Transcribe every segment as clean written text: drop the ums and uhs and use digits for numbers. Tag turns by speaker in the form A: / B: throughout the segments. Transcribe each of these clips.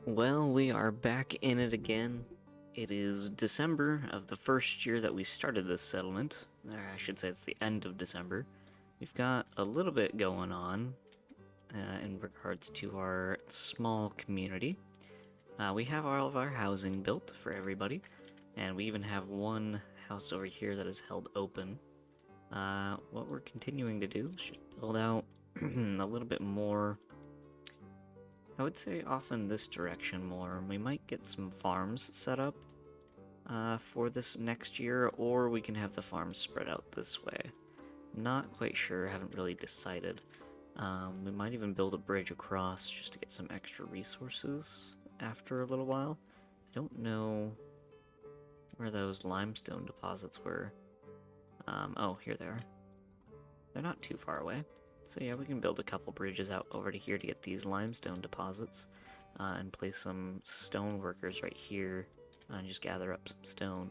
A: Well, we are back in it again. It is December of the first year that we started this settlement. Or I should say it's the end of December. We've got a little bit going on in regards to our small community. We have all of our housing built for everybody, and we even have one house over here that is held open. What we're continuing to do is just build out a little bit more. I would say off in this direction more. We might get some farms set up for this next year, or we can have the farms spread out this way. Not quite sure, haven't really decided. We might even build a bridge across just to get some extra resources after a little while. I don't know where those limestone deposits were. Oh, here they are. They're not too far away. So yeah, we can build a couple bridges out over to here to get these limestone deposits, and place some stone workers right here, and just gather up some stone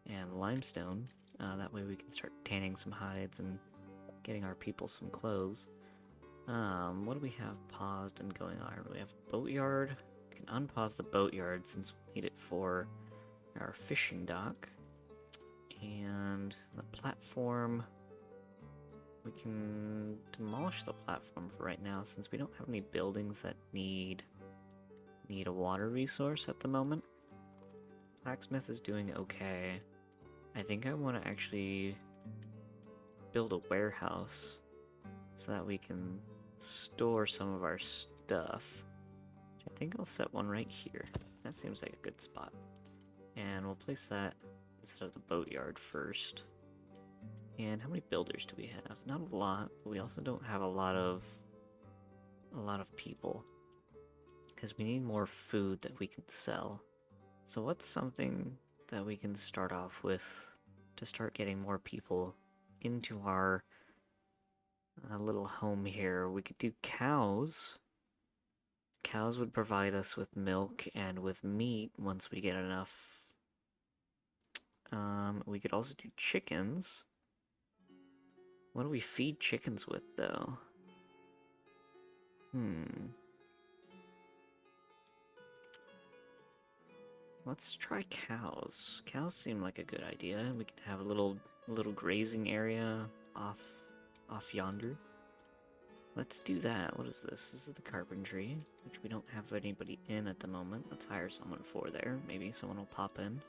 A: and limestone. That way we can start tanning some hides and getting our people some clothes. What do we have paused and going on? We have a boatyard. We can unpause the boatyard since we need it for our fishing dock. And the platform, we can demolish the platform for right now since we don't have any buildings that need a water resource at the moment. Blacksmith is doing okay. I think I want to actually build a warehouse so that we can store some of our stuff. I think I'll set one right here. That seems like a good spot. And we'll place that instead of the boatyard first. And how many builders do we have? Not a lot, but we also don't have a lot of people, because we need more food that we can sell. So what's something that we can start off with to start getting more people into our little home here? We could do cows. Cows would provide us with milk and with meat once we get enough. We could also do chickens. What do we feed chickens with, though? Let's try cows. Cows seem like a good idea. We can have a little grazing area off yonder. Let's do that. What is this? This is the carpentry, which we don't have anybody in at the moment. Let's hire someone for there. Maybe someone will pop in.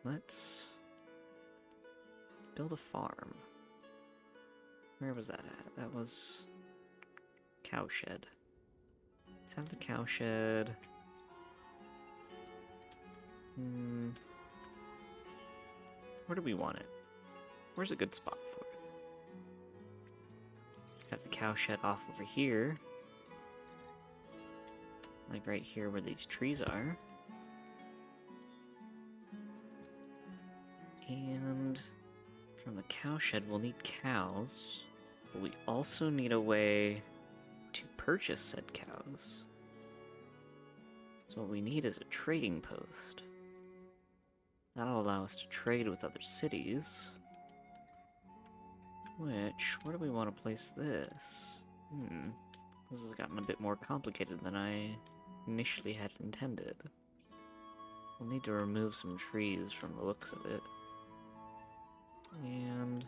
A: Let's build a farm. Where was that at? That was cowshed. Let's have the cowshed. Where do we want it? Where's a good spot for it? Have the cowshed off over here. Like right here where these trees are. And from the cowshed we'll need cows. But we also need a way to purchase said cows. So what we need is a trading post. That'll allow us to trade with other cities. Where do we want to place this? This has gotten a bit more complicated than I initially had intended. We'll need to remove some trees from the looks of it. And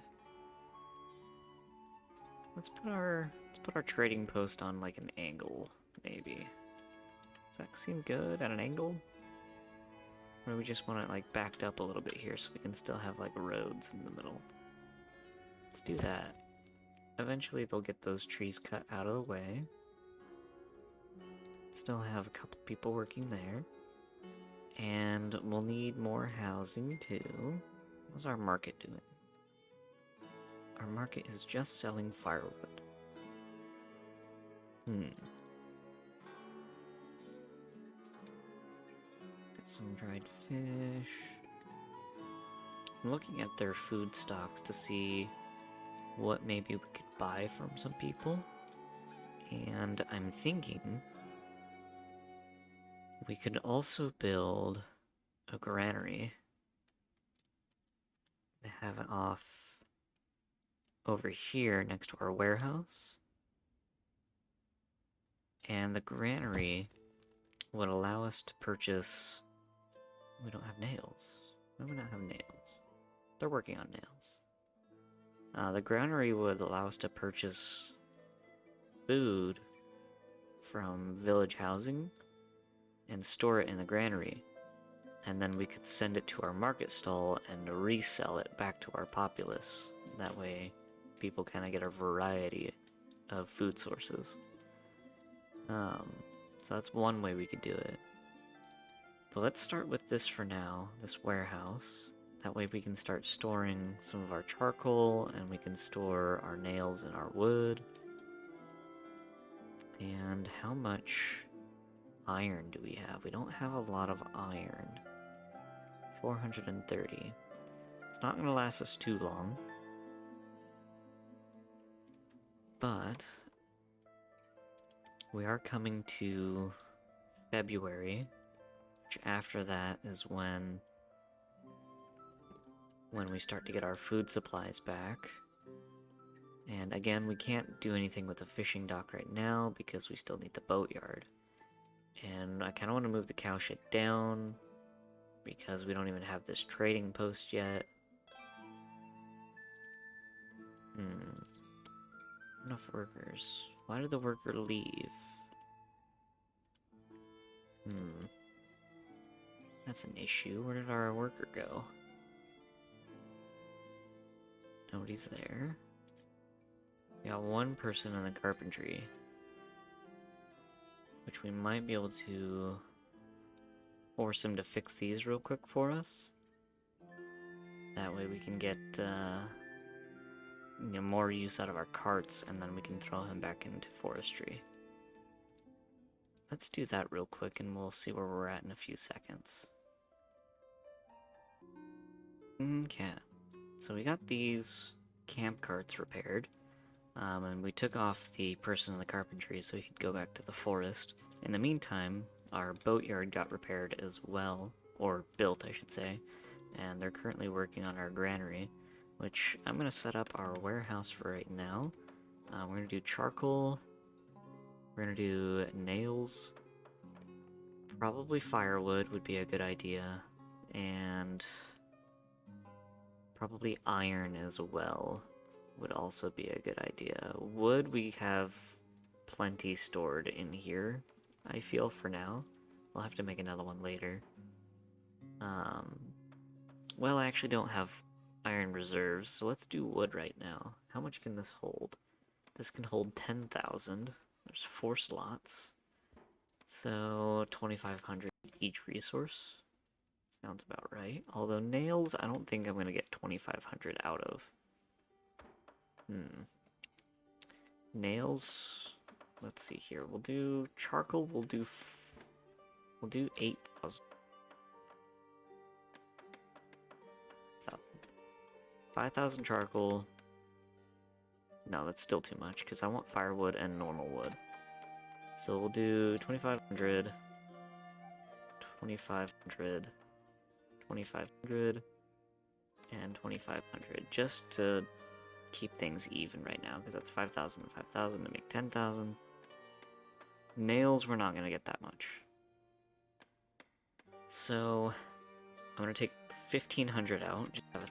A: let's put our trading post on like an angle, maybe. Does that seem good at an angle? Or do we just want it like backed up a little bit here so we can still have like roads in the middle? Let's do that. Eventually they'll get those trees cut out of the way. Still have a couple people working there. And we'll need more housing too. How's our market doing? Our market is just selling firewood. Got some dried fish. I'm looking at their food stocks to see what maybe we could buy from some people. And I'm thinking we could also build a granary and have it off over here next to our warehouse. And the granary would allow us to purchase... We don't have nails. Why do we not have nails? They're working on nails. The granary would allow us to purchase food from village housing and store it in the granary. And then we could send it to our market stall and resell it back to our populace. That way, people kind of get a variety of food sources. So that's one way we could do it. But let's start with this for now, this warehouse. That way we can start storing some of our charcoal, and we can store our nails and our wood. And how much iron do we have? We don't have a lot of iron. 430. It's not going to last us too long. But we are coming to February, which after that is when we start to get our food supplies back. And again, we can't do anything with the fishing dock right now because we still need the boatyard. And I kind of want to move the cow shed down because we don't even have this trading post yet. Enough workers. Why did the worker leave? That's an issue. Where did our worker go? Nobody's there. We got one person in the carpentry, which we might be able to force him to fix these real quick for us. That way we can get more use out of our carts, and then we can throw him back into forestry. Let's do that real quick, and we'll see where we're at in a few seconds. Okay, so we got these camp carts repaired, and we took off the person in the carpentry so he could go back to the forest. In the meantime, our boatyard got repaired as well, or built, I should say, and they're currently working on our granary, which I'm going to set up our warehouse for right now. We're going to do charcoal, we're going to do nails, probably firewood would be a good idea, and probably iron as well would also be a good idea. Wood, we have plenty stored in here, I feel, for now. We'll have to make another one later. Well, I actually don't have iron reserves, so let's do wood right now. How much can this hold? This can hold 10,000. There's 4 slots. So 2,500 each resource. Sounds about right. Although nails, I don't think I'm going to get 2,500 out of. Nails, let's see here. We'll do charcoal, we'll do 8,000. 5,000 charcoal. No, that's still too much, because I want firewood and normal wood. So we'll do 2,500, 2,500, 2,500, and 2,500, just to keep things even right now, because that's 5,000 and 5,000 to make 10,000. Nails, we're not going to get that much. So I'm going to take 1,500 out. Just have a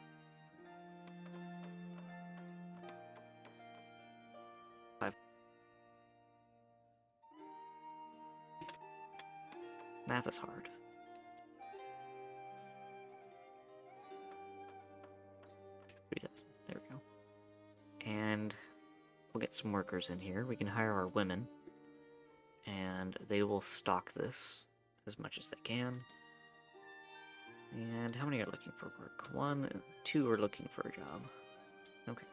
A: math is hard. There we go. And we'll get some workers in here. We can hire our women, and they will stock this as much as they can. And how many are looking for work? 1, 2 are looking for a job. Okay.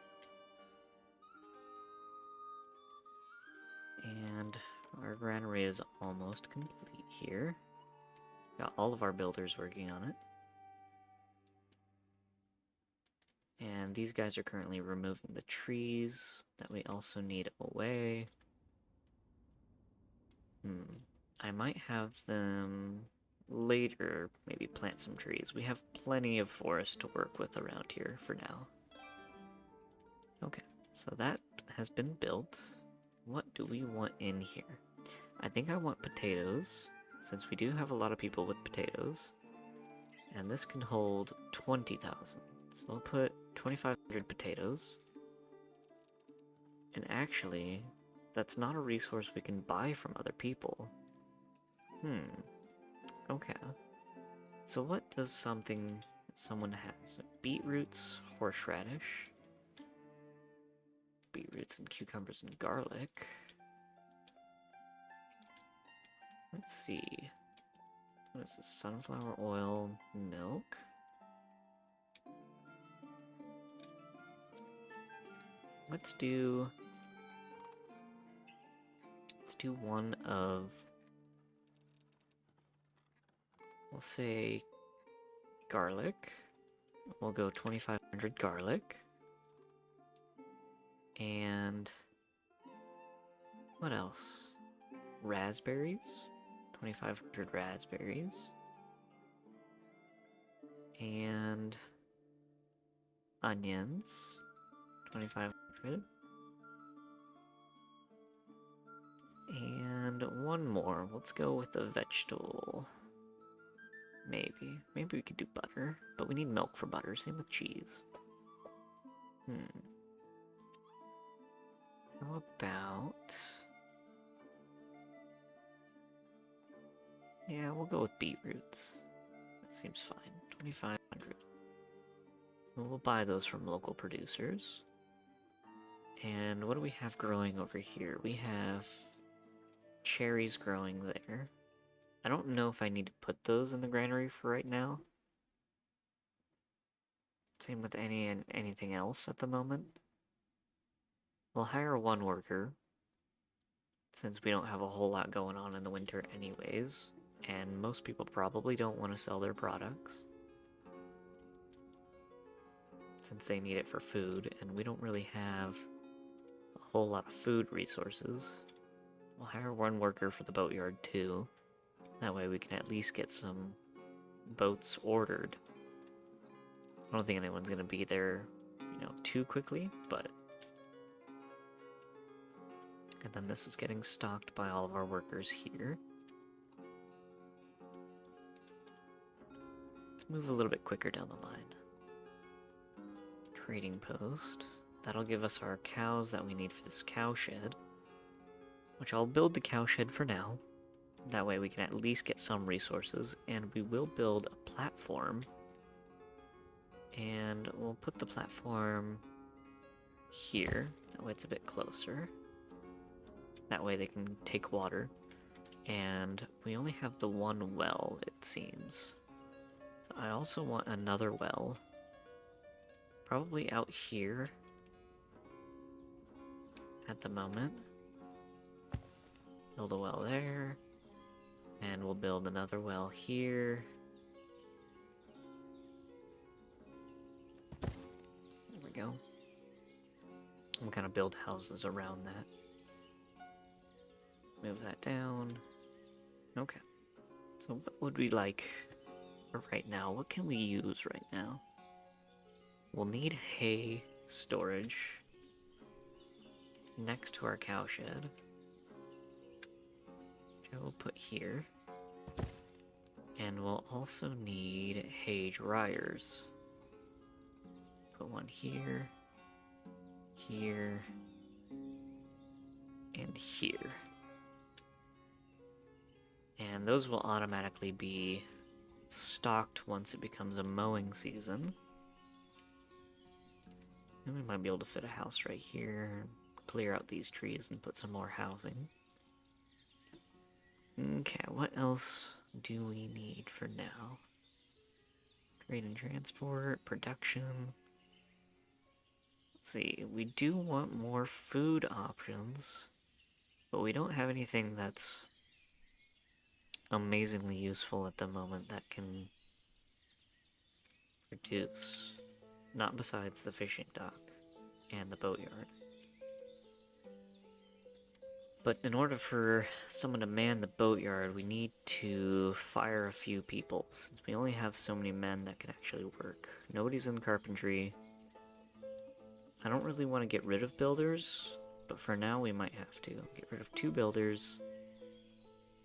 A: And our granary is almost complete here. Got all of our builders working on it. And these guys are currently removing the trees that we also need away. I might have them later maybe plant some trees. We have plenty of forest to work with around here for now. Okay, so that has been built. What do we want in here? I think I want potatoes. since we do have a lot of people with potatoes. And this can hold 20,000. So we'll put 2,500 potatoes. And actually, that's not a resource we can buy from other people. Okay. So what does someone has? Beetroots, horseradish, beetroots and cucumbers and garlic. Let's see. What is this? Sunflower oil, milk. Let's do one of, we'll say garlic. We'll go 2,500 garlic. And what else? Raspberries. 2,500 raspberries. And onions. 2,500. And one more. Let's go with the vegetable. Maybe. Maybe we could do butter. But we need milk for butter. Same with cheese. How about... Yeah, we'll go with beetroots. That seems fine. 2,500. We'll buy those from local producers. And what do we have growing over here? We have cherries growing there. I don't know if I need to put those in the granary for right now. Same with anything else at the moment. We'll hire one worker, since we don't have a whole lot going on in the winter anyways, and most people probably don't want to sell their products, since they need it for food, and we don't really have a whole lot of food resources. We'll hire one worker for the boatyard too. That way we can at least get some boats ordered. I don't think anyone's going to be there, too quickly, but... And then this is getting stocked by all of our workers here. Let's move a little bit quicker down the line. Trading post. That'll give us our cows that we need for this cow shed. Which I'll build the cow shed for now. That way we can at least get some resources. And we will build a platform. And we'll put the platform here. That way it's a bit closer. That way they can take water. And we only have the one well, it seems. So I also want another well. Probably out here. At the moment. Build a well there. And we'll build another well here. There we go. We'll kind of build houses around that. Move that down. Okay. So what would we like for right now? What can we use right now? We'll need hay storage next to our cow shed, which I will put here. And we'll also need hay dryers. Put one here, here, and here. And those will automatically be stocked once it becomes a mowing season. And we might be able to fit a house right here, clear out these trees and put some more housing. Okay, what else do we need for now? Trade and transport, production. Let's see, we do want more food options, but we don't have anything that's amazingly useful at the moment that can produce. Not besides the fishing dock and the boatyard. But in order for someone to man the boatyard, we need to fire a few people, since we only have so many men that can actually work. Nobody's in carpentry. I don't really want to get rid of builders, but for now we might have to. Get rid of 2 builders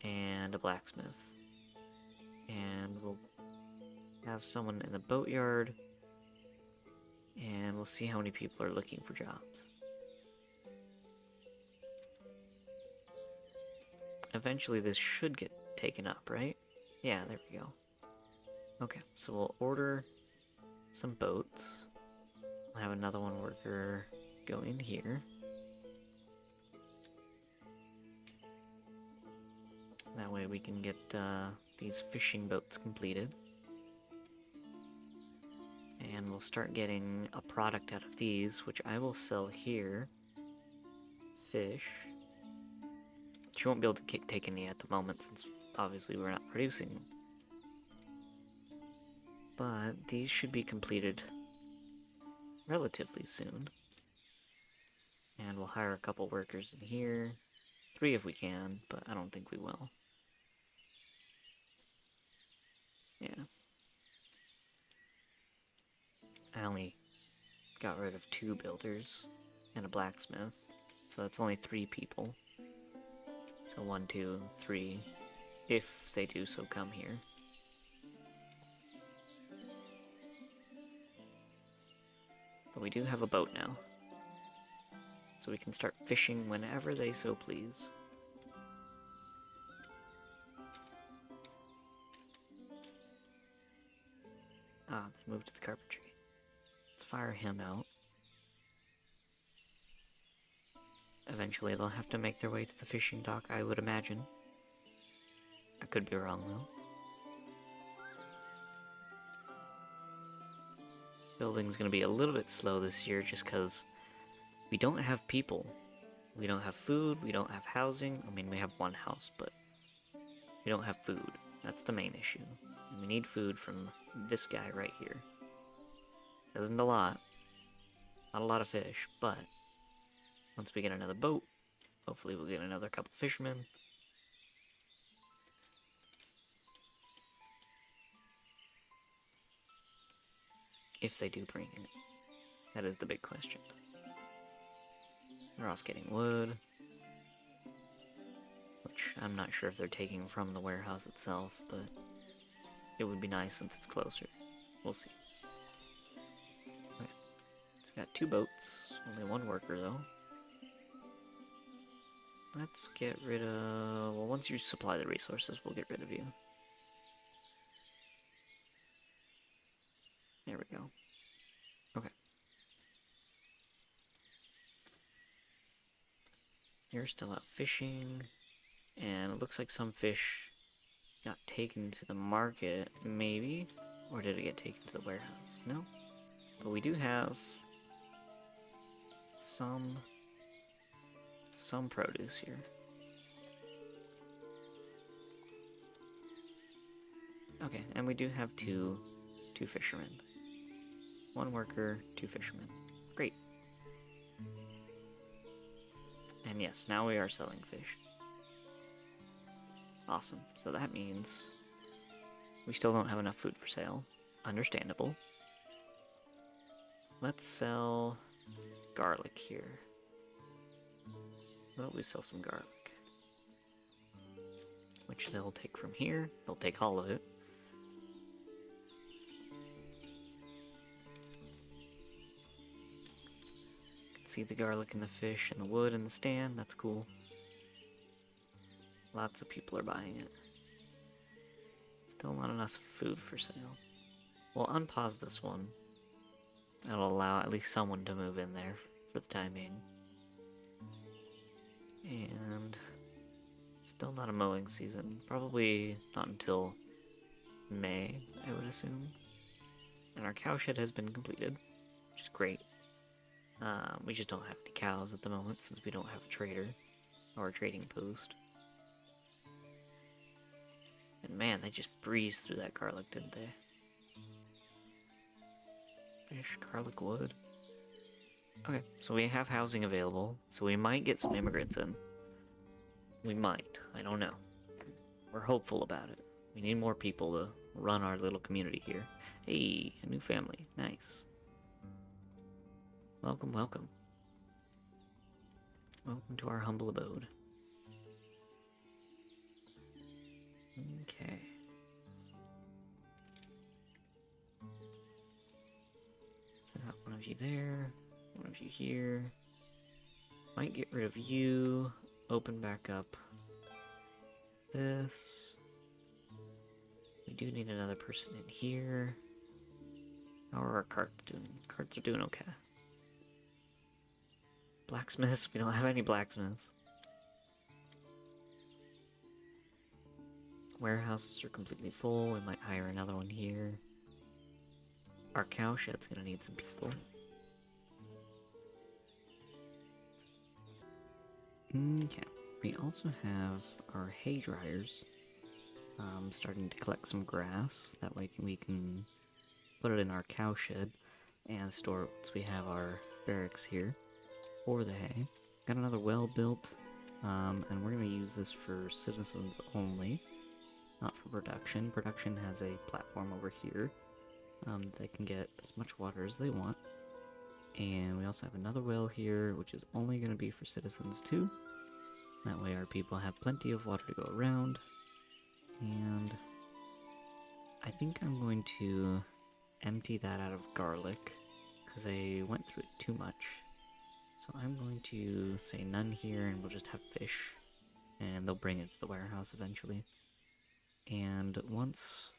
A: and a blacksmith. And we'll have someone in the boatyard. And we'll see how many people are looking for jobs. Eventually this should get taken up, right? Yeah, there we go. Okay, so we'll order some boats. We'll have another one worker go in here. That way we can get these fishing boats completed. And we'll start getting a product out of these, which I will sell here. Fish. She won't be able to take any at the moment, since obviously we're not producing. But these should be completed relatively soon. And we'll hire a couple workers in here. 3 if we can, but I don't think we will. Yeah. I only got rid of 2 builders and a blacksmith, so that's only 3 people. So 1, 2, 3, if they do so come here. But we do have a boat now, so we can start fishing whenever they so please. Ah, they moved to the carpentry. Let's fire him out. Eventually they'll have to make their way to the fishing dock, I would imagine. I could be wrong, though. Building's gonna be a little bit slow this year just because we don't have people. We don't have food, we don't have housing. I mean, we have 1 house, but we don't have food. That's the main issue. And we need food from this guy right here. Isn't a lot. Not a lot of fish, but once we get another boat, hopefully we'll get another couple fishermen. If they do bring it. That is the big question. They're off getting wood. Which I'm not sure if they're taking from the warehouse itself, but it would be nice since it's closer. We'll see. Okay. So we got 2 boats. Only 1 worker, though. Let's get rid of... Well, once you supply the resources, we'll get rid of you. There we go. Okay. You're still out fishing. And it looks like some fish got taken to the market, maybe? Or did it get taken to the warehouse? No? But we do have... some produce here. Okay, and we do have two fishermen. 1 worker, 2 fishermen. Great. And yes, now we are selling fish. Awesome. So that means we still don't have enough food for sale. Understandable. Let's sell garlic here. Well, we sell some garlic. Which they'll take from here. They'll take all of it. See the garlic and the fish and the wood and the stand. That's cool. Lots of people are buying it. Still not enough food for sale. We'll unpause this one. That'll allow at least someone to move in there for the time being. And still not a mowing season. Probably not until May, I would assume. And our cowshed has been completed, which is great. We just don't have any cows at the moment since we don't have a trader or a trading post. And man, they just breezed through that garlic, didn't they? Fish, garlic, wood. Okay, so we have housing available, so we might get some immigrants in. We might, I don't know. We're hopeful about it. We need more people to run our little community here. Hey, a new family, nice. Welcome, welcome. Welcome to our humble abode. Okay. Set out one of you there, one of you here. Might get rid of you. Open back up this. We do need another person in here. How are our carts doing? Carts are doing okay. Blacksmiths? We don't have any blacksmiths. Warehouses are completely full. We might hire another one here. Our cow shed's gonna need some people. Okay. We also have our hay dryers starting to collect some grass. That way we can put it in our cow shed and store it once we have our barracks here for the hay. Got another well built, and we're going to use this for citizens only, not for production. Production has a platform over here. They can get as much water as they want. And we also have another well here, which is only going to be for citizens too. That way our people have plenty of water to go around. And I think I'm going to empty that out of garlic, because I went through it too much. So I'm going to say none here, and we'll just have fish. And they'll bring it to the warehouse eventually. And once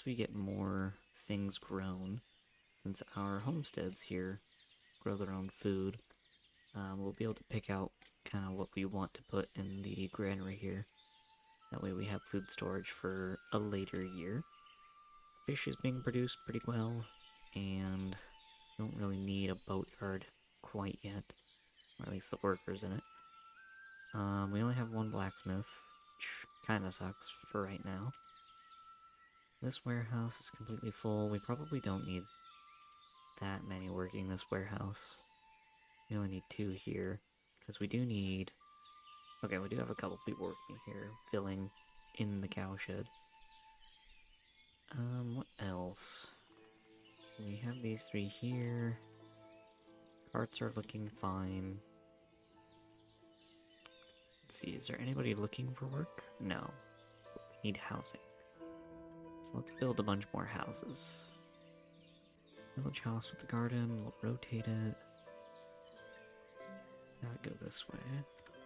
A: we get more things grown, since our homesteads here grow their own food, we'll be able to pick out kind of what we want to put in the granary here. That way we have food storage for a later year. Fish is being produced pretty well, and don't really need a boatyard quite yet, or at least the workers in it. We only have one blacksmith, which kind of sucks for right now. This warehouse is completely full. We probably don't need that many working this warehouse. We only need 2 here, because we do need... Okay, we do have a couple people working here, filling in the cow shed. What else? We have these 3 here. Carts are looking fine. Let's see, is there anybody looking for work? No. We need housing. So let's build a bunch more houses. Village house with the garden, we'll rotate it. Now go this way.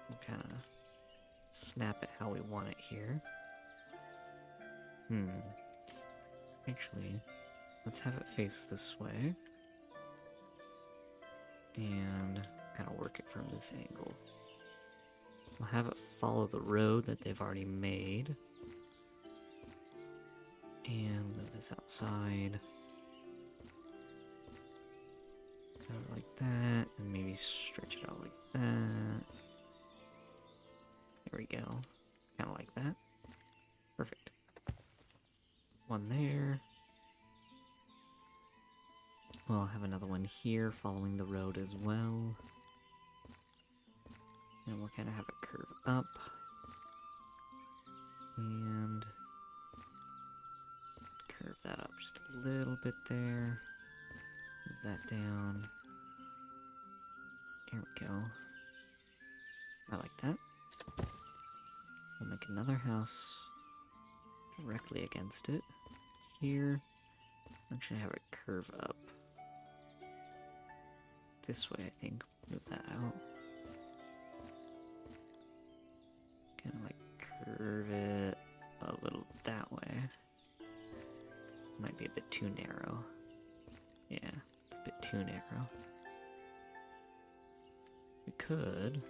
A: We'll kind of snap it how we want it here. Actually, let's have it face this way. And kind of work it from this angle. We'll have it follow the road that they've already made. And move this outside. Kind of like that, and maybe stretch it out like that. There we go. Kind of like that. Perfect. One there. We'll have another one here following the road as well. And we'll kind of have it curve up. And curve that up just a little bit there. Move that down. There we go. I like that. We'll make another house directly against it. Here. Actually have it curve up. This way, I think. Move that out. Kind of like curve it a little that way. Might be a bit too narrow. Yeah, it's a bit too narrow. We could.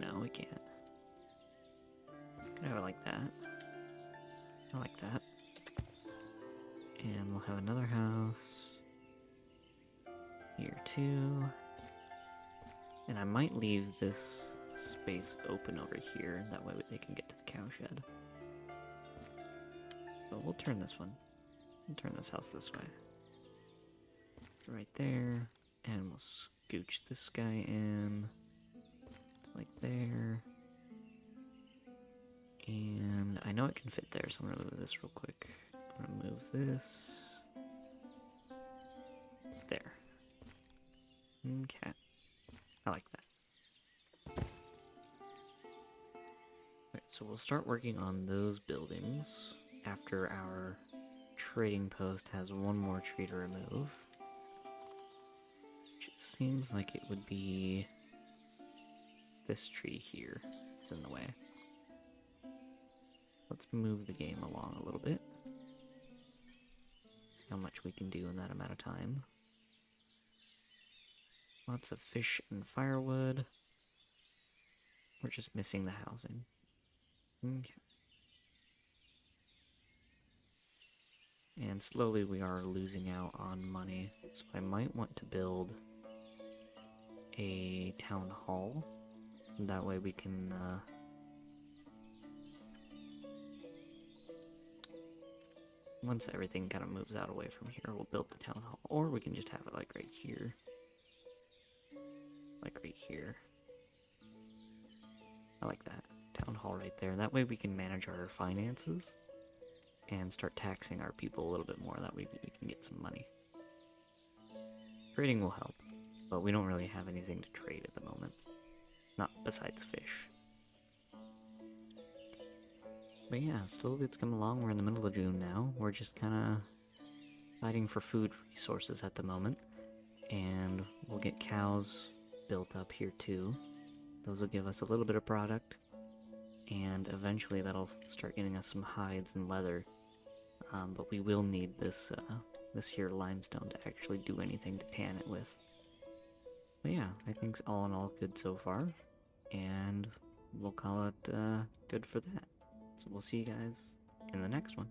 A: No, we can't. Could have it like that. I like that. And we'll have another house here too. And I might leave this space open over here, that way they can get to the cow shed. But we'll turn this one. We'll turn this house this way. Right there. And we'll scooch this guy in. Like there. And I know it can fit there, so I'm gonna move this real quick. I'm gonna move this. There. Okay. I like that. Okay, So we'll start working on those buildings after our trading post has one more tree to remove. Which it seems like it would be this tree here is in the way. Let's move the game along a little bit. See how much we can do in that amount of time. Lots of fish and firewood. We're just missing the housing. Okay. And slowly we are losing out on money, so I might want to build a town hall. That way we can, once everything kind of moves out away from here, we'll build the town hall. Or we can just have it like right here. Like right here. I like that. Town hall right there. That way we can manage our finances and start taxing our people a little bit more. That way we can get some money. Trading will help, but we don't really have anything to trade at the moment. Not besides fish. But yeah, slowly it's come along. We're in the middle of June now. We're just kind of fighting for food resources at the moment. And we'll get cows built up here too. Those will give us a little bit of product. And eventually that'll start getting us some hides and leather. But we will need this this here limestone to actually do anything to tan it with. But yeah, I think all in all good so far. And we'll call it good for that. So we'll see you guys in the next one.